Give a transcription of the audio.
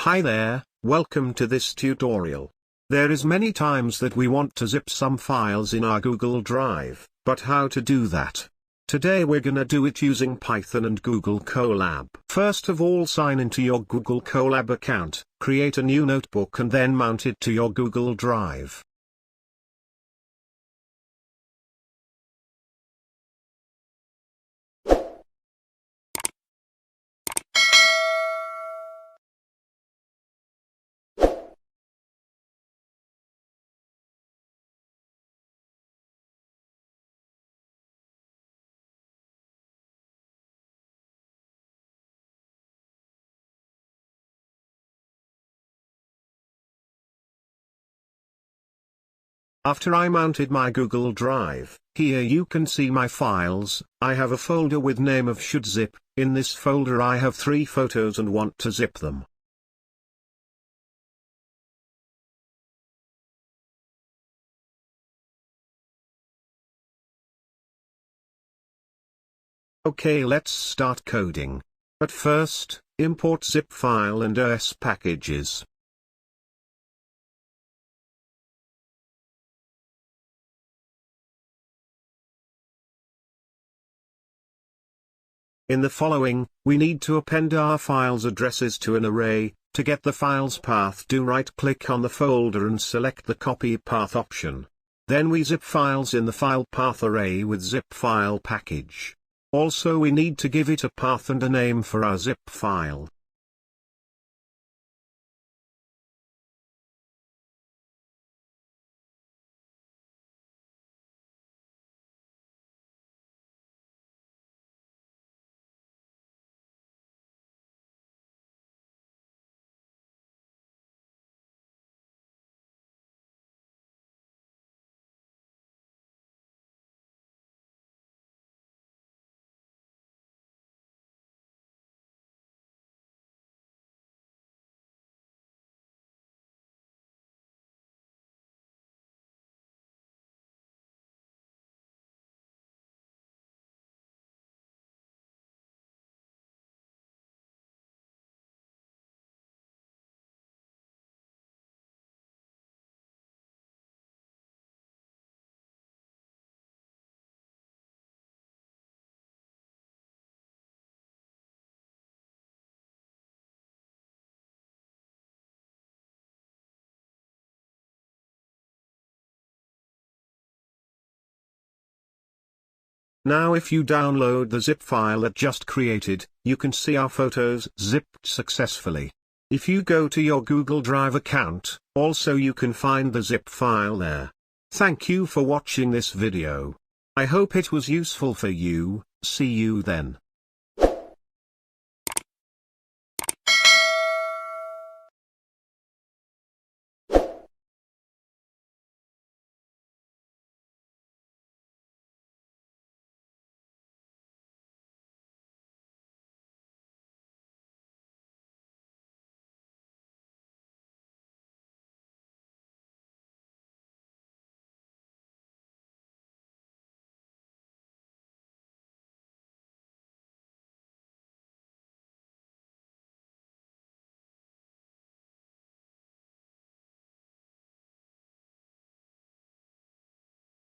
Hi there, welcome to this tutorial. There is many times that we want to zip some files in our Google Drive, but how to do that? Today we're gonna do it using Python and Google Colab. First of all, sign into your Google Colab account, create a new notebook and then mount it to your Google Drive. After I mounted my Google Drive, here you can see my files. I have a folder with name of should zip. In this folder I have 3 photos and want to zip them. Okay, let's start coding. But first, import zip file and OS packages. In the following, we need to append our files' addresses to an array. To get the file's path, do right-click on the folder and select the Copy Path option. Then we zip files in the file path array with zip file package. Also we need to give it a path and a name for our zip file. Now if you download the zip file that just created, you can see our photos zipped successfully. If you go to your Google Drive account, also you can find the zip file there. Thank you for watching this video. I hope it was useful for you. See you then.